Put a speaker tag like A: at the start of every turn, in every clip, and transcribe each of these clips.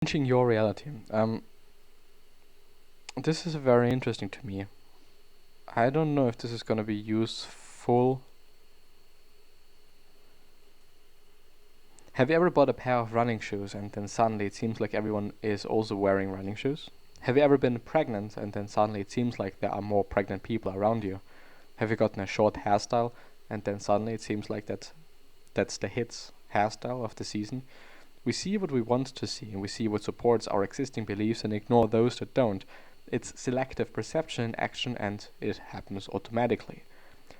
A: Changing your reality. This is very interesting to me. I don't know if this is gonna be useful. Have you ever bought a pair of running shoes and then suddenly it seems like everyone is also wearing running shoes? Have you ever been pregnant and then suddenly it seems like there are more pregnant people around you? Have you gotten a short hairstyle and then suddenly it seems like that's the hits hairstyle of the season? We see what we want to see, and we see what supports our existing beliefs and ignore those that don't. It's selective perception in action, and it happens automatically.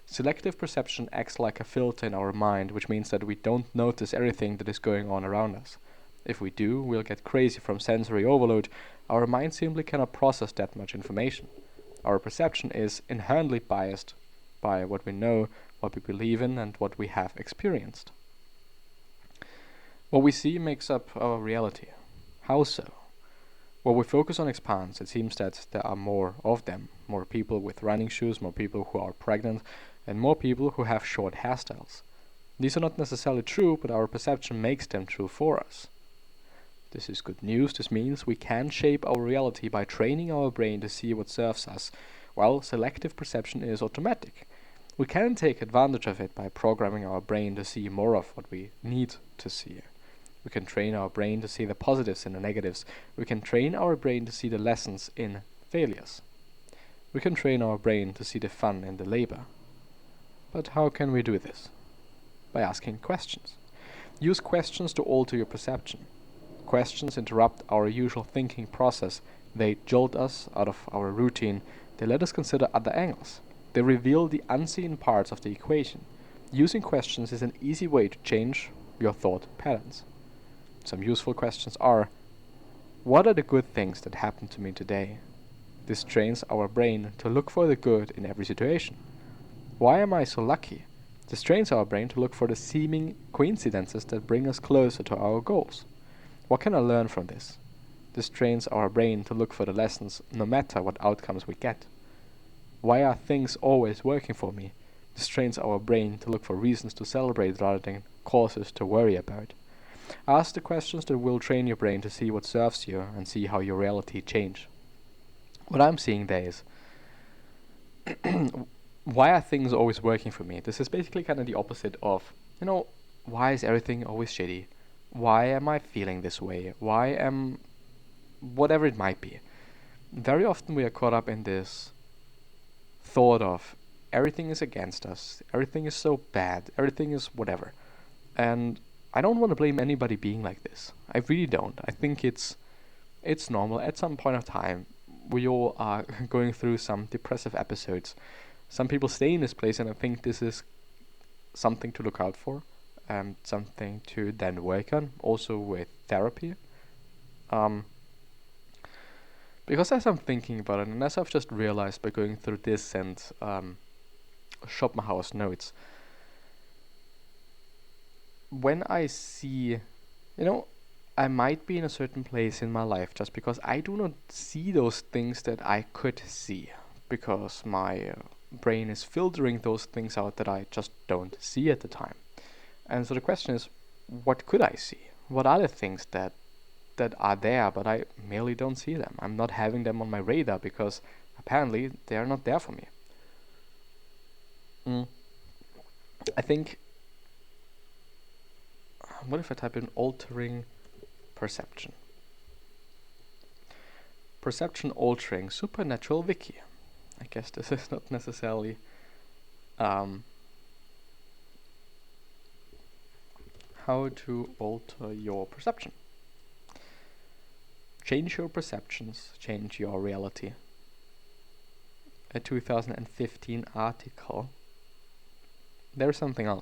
A: Selective perception acts like a filter in our mind, which means that we don't notice everything that is going on around us. If we do, we'll get crazy from sensory overload. Our mind simply cannot process that much information. Our perception is inherently biased by what we know, what we believe in, and what we have experienced. What we see makes up our reality. How so? Well, we focus on expands. It seems that there are more of them. More people with running shoes, more people who are pregnant, and more people who have short hairstyles. These are not necessarily true, but our perception makes them true for us. This is good news. This means we can shape our reality by training our brain to see what serves us, while selective perception is automatic. We can take advantage of it by programming our brain to see more of what we need to see. We can train our brain to see the positives in the negatives. We can train our brain to see the lessons in failures. We can train our brain to see the fun in the labor. But how can we do this? By asking questions. Use questions to alter your perception. Questions interrupt our usual thinking process. They jolt us out of our routine. They let us consider other angles. They reveal the unseen parts of the equation. Using questions is an easy way to change your thought patterns. Some useful questions are: what are the good things that happened to me today? This trains our brain to look for the good in every situation. Why am I so lucky? This trains our brain to look for the seeming coincidences that bring us closer to our goals. What can I learn from this? This trains our brain to look for the lessons no matter what outcomes we get. Why are things always working for me? This trains our brain to look for reasons to celebrate rather than causes to worry about. Ask the questions that will train your brain to see what serves you and see how your reality change. What I'm seeing there is, why are things always working for me? This is basically kind of the opposite of, why is everything always shitty? Why am I feeling this way? Whatever it might be. Very often we are caught up in this thought of everything is against us, everything is so bad, everything is whatever. And I don't want to blame anybody being like this. I really don't. I think it's normal. At some point of time, we all are going through some depressive episodes. Some people stay in this place, and I think this is something to look out for, and something to then work on, also with therapy. Because as I'm thinking about it, and as I've just realized by going through this and Schopenhauer's notes, when I see, I might be in a certain place in my life just because I do not see those things that I could see, because my brain is filtering those things out that I just don't see at the time. And so the question is, what could I see? What are the things that are there, but I merely don't see them? I'm not having them on my radar because apparently they are not there for me. I think, what if I type in altering perception? Perception altering supernatural wiki. I guess this is not necessarily how to alter your perception. Change your perceptions, change your reality. A 2015 article. There's something else.